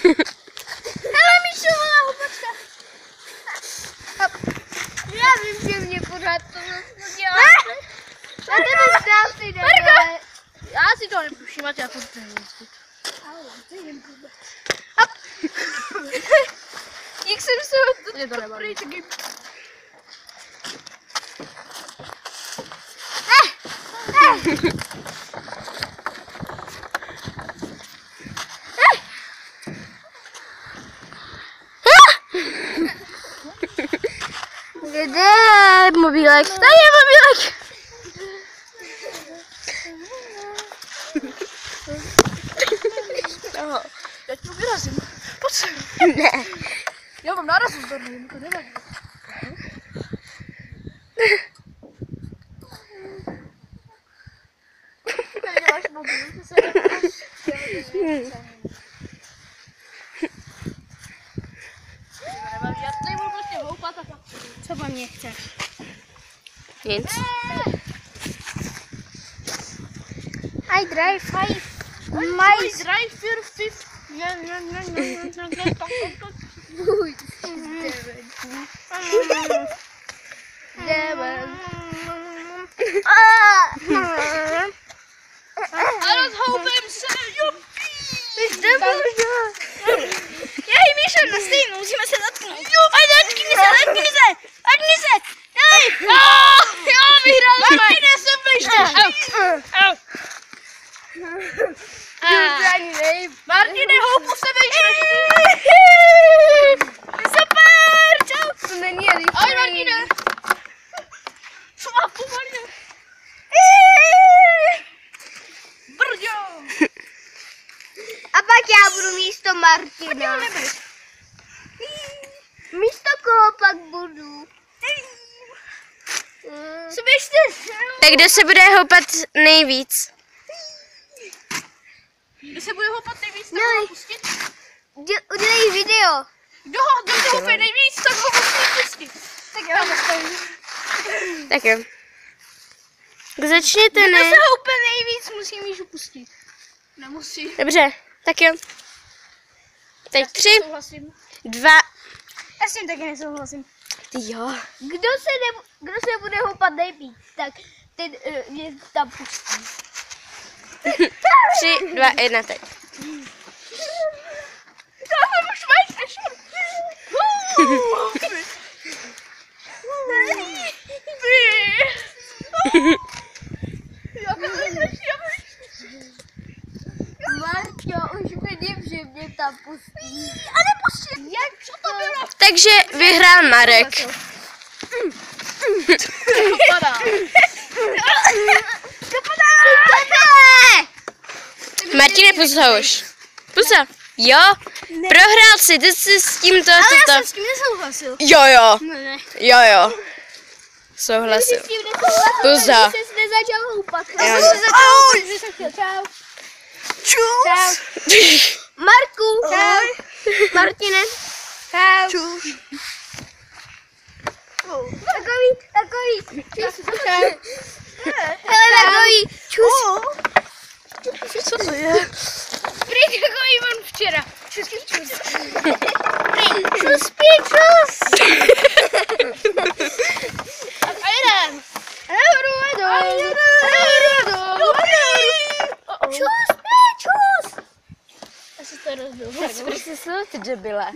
Hele, Míšo, hopačka. Já vím, že mě pořád to děláte. Já tebe znám, ty jdeme. Já si to nebudu všímat, já to nevím. Jak jsem se ho Mě to nebaví. Kde je mobilek? Tady je mobilek. Já ti to vyrazím. Pojď sem. Ne. Já mám nárazu zdarný, to nevadí. Neděláš mobil, ty se nevadí, já tady budu prostě houpat a pak. Co po mně chceš? Nic. I drive 5 My miles. drive your fifth. A rozhoupím se, jupi! Jej, Míšo, na stejnou, musíme se zatknout. Zatkni se! Dej! Jo, vyhrál Martine, jsem vyšel. Martine, houpu se vyšel. Super! Čau! To není rychlý. Ahoj, Martine. Co má pomalě? Brďo. A pak já budu místo Martina. Místo koho pak budu? Co běžte? Tak kdo se bude houpat nejvíc? Kdo se bude houpat nejvíc, tak No. ho pustit? Udělej video. Kdo se houpe nejvíc, tak ho musí pustit. Tak já nastavím. Tak jo. Tak začněte, Kdo ne? se houpe nejvíc, musí Míšu pustit. Nemusí. Dobře, tak jo. Teď 3, Souhlasím. 2, Já s tím taky nesouhlasím. ty jo. Kdo se bude houpat nejvíc, tak ten mě tam pustí. 3, 2, 1, teď. Už máš Marťo, už vidím, že mě tam pustí. A nepustí. Jak? Co to bylo? Takže vyhrál Marek. Dopadá. Martine, pusa už. Pusa. Jo, prohrál si, ty jsi s tímto, Ale já toto. jsem s tím nesouhlasil. Jo, Ne. jo. Souhlasil. S tím nesouhlasil, Pusa. takže jsi nezačal houpat. Já Já ne. jsem se začal houpat, že jsem chtěl. Čau. Čau. Marku. Čau. Martine. Čau. Takový. Čus. Čau. Hele, takový. Čus. Co to je? Prý takový on včera. Čus. Čus. A jdem. Čus. Já se to rozbil. Prostě jsou ty debile.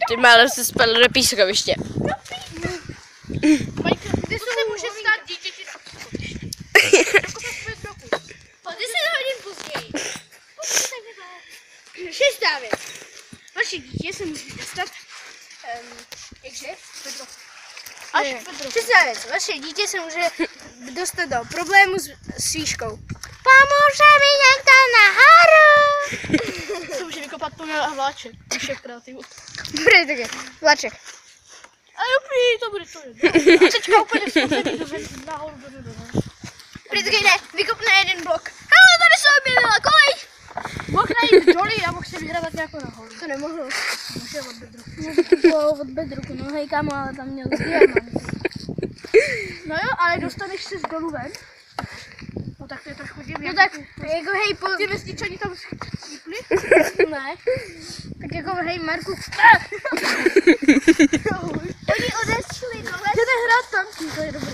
Ty málo se spadl do pískoviště. Kdy se může stát dítěti? Ty se hodin později. 6. věc. Vaše dítě se může dostat. Jakže? Až Pedro. 6. věc. Vaše dítě se může dostat do problému s výškou. Pomůže mi někdo nahoru. Se může vykopat tunel a vláček. Všech kreativů. Dobrý, tak je. Vláček. A jupi, to bude to. A teďka úplně vzpomnět nahoru. Dobrý, tak jde. Vykopne jeden blok. Hele, tady se objevila kolej. Mohl najít doly a mohl se vyhrávat jako nahoru. To nemohlo. Mohl od bedru. Od bedruku, no hej kámo, ale tam měl diamant. No jo, ale dostaneš se z dolu ven. No tak to je trošku divně. No tak, jako hej, Ty vesničani tam skýpli? ne. Tak jako hej Marku. Oni odešli dole. Jdete hrát tanky, to je dobrý.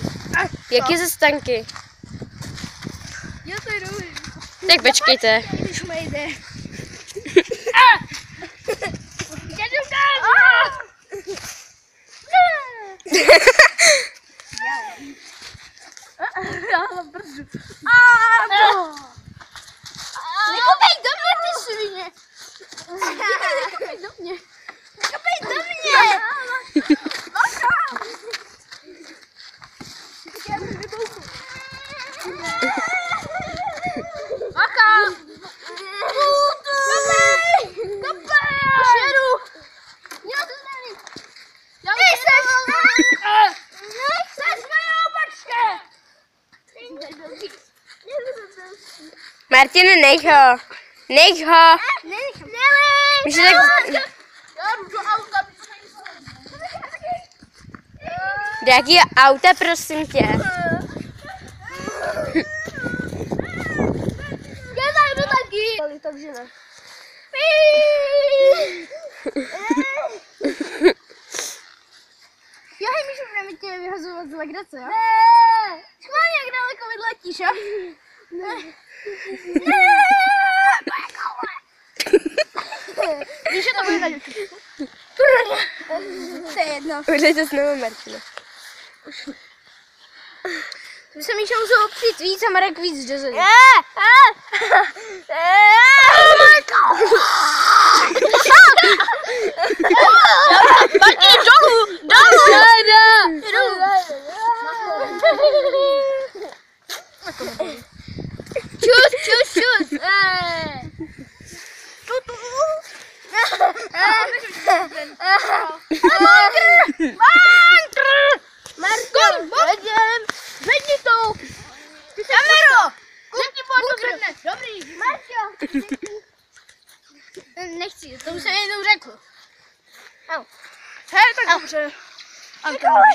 Jaký ze stanky? Jo, to je dobrý. Tak počkejte. Když mi jde. Já mám brzdu. Nekopej do mě, ty svině. Nekopej do mě. Nekopej do mě. Macha! Martine, nech ho. Nech ho. Může tak... Já jdu do auta. Do jakýho auta, prosím tě? Já zajdu taky. Takže ne. Jo, hej, Míšu, budeme tě vyhazovat z legrace, jo? Ne! Schválně, jak daleko vyletíš, jo? Ne! Víš, že to bude na YouTube. To je jedno. Udělejte znovu, Martine. My se Míša musel opřít víc a Marek víc do zadu. Martin, dolů! Čus. Marko, Zvedni to! Kamero! Zvedni to zvedne. Dobrý. Marko! Nechci, to už jsem jednou řekl. Hej, tak dobře.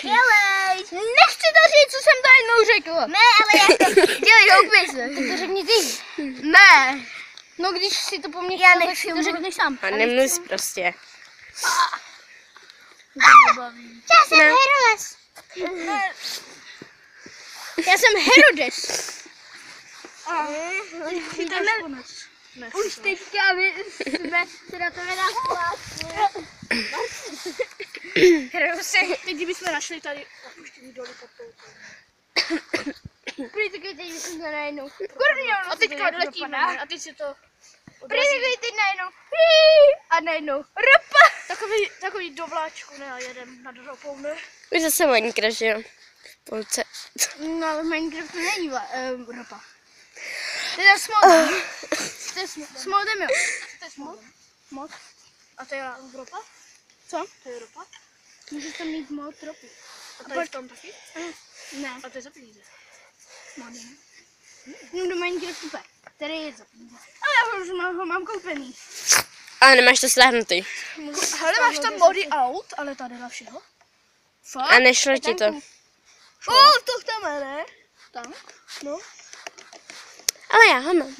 Dělej! Nechci to říct, co jsem to jednou řekl. Ne, ale já to... Dělej, houpej se. Tak to řekni ty. Ne. No když si to po mně Já chtěl, tak nechci si to řekneš sám. A nemluv prostě. Já jsem Herodes. Já jsem Herodes. Už teďka my jsme se na to nenachvátili. Teď kdybychom našli tady opuštěný doly pod tou. Prý teď jsme najednou. A teďka odletíme. A teď si to Prý teď najednou. A najednou. Ropa. takový do vláčku, ne, a jedem nad ropou, ne? Už zase Minecraft, že jo? V půlce. No ale v Minecraftu není ropa. To je smolden. To je smolden, jo. To je mod. A to je ropa? Co? To je ropa? Můžeš tam mít mod ropy. A to je v tom taky? Ne. A to je za peníze. Jdu do Minecraftu, který je za peníze. Ale já už ho mám koupený. Ale nemáš to sláhnutý. Hele, máš tam mody aut, ale tady na všeho. A nešlo ti to. To chceme, ne? Tam? No. Ale já ho mám.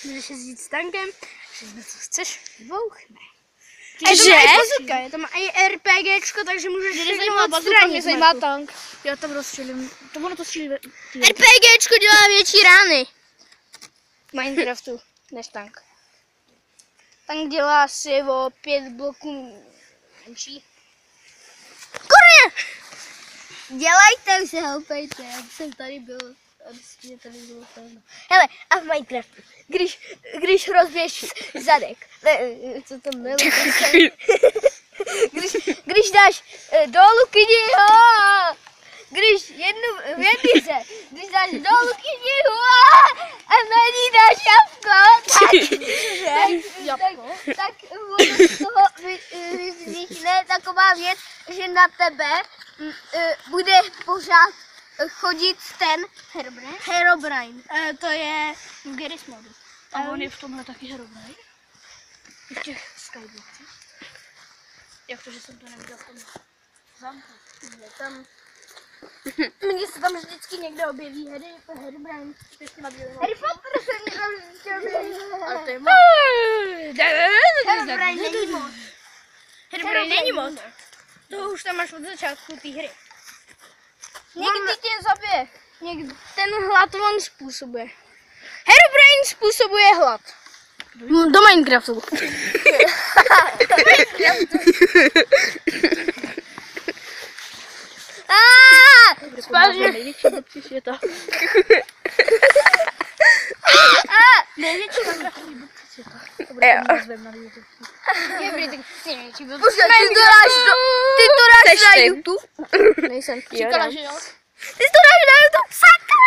Můžeš jezdit s tankem, všechno co chceš, vybouchne. A že? Je tam i RPGčko, takže můžeš všechno odstranit. Zajímá tank. Já tam rozstřelím. To ono to střílí. RPGčko dělá větší rány. V Minecraftu než tank. Tank dělá asi o 5 bloků menší. Kurně! Dělejte, už se houpejte, já jsem tady byl. Hele, a v Minecraftu, když rozběž zadek, ne, co tam bylo, když dáš dolů knihu, když když dáš dolů knihu a na ní dáš jabko, tak z toho vznikne taková věc, že na tebe bude pořád chodit ten Herobrine. To je v Garry's modu. A on je v tomhle taky herobrine? V těch skyblockcích? Jak to, že jsem to neviděl v tom zámku? Je tam... Mně se tam vždycky někde objeví Herobrine. Harry Potter se mě tam vždycky objeví. Ale to je moc. Herobrine není moc. Herobrine není moc. To už tam máš od začátku té hry. Někdy tě zabije. Někdy ten hlad on způsobuje. Herobrine způsobuje hlad. Do Minecraftu. Spářně. Největší blbci světa. Největší Minecraftový blbci světa. To bude ten názvem na YouTube. Ty to dáš na ty. YouTube? Nejsem. Říkala, že jo? Ty to dáš na YouTube? Sakra!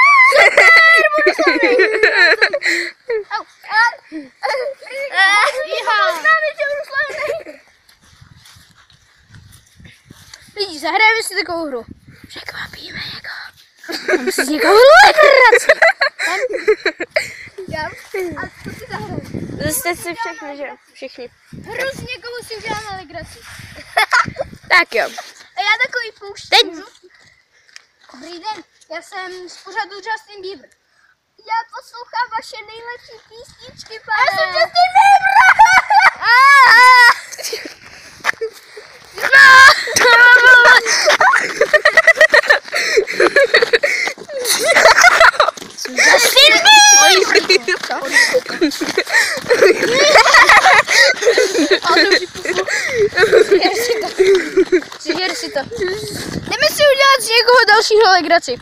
Lidi, zahrajeme si takovou hru. Překvapíme někoho. Tam si někoho legraci. Já? A co si zahrajeme? Jste si všechny, že? Všichni. Hru s někoho si uděláme legraci. Tak jo. A já takový pouštím. Teď. Dobrý den, já jsem z pořadu Justin Bieber. Já poslouchám vaše nejlepší písničky, pane. Já jsem Justin Bieber! Přižer si to. Jdeme si udělat z někoho dalšího legraci.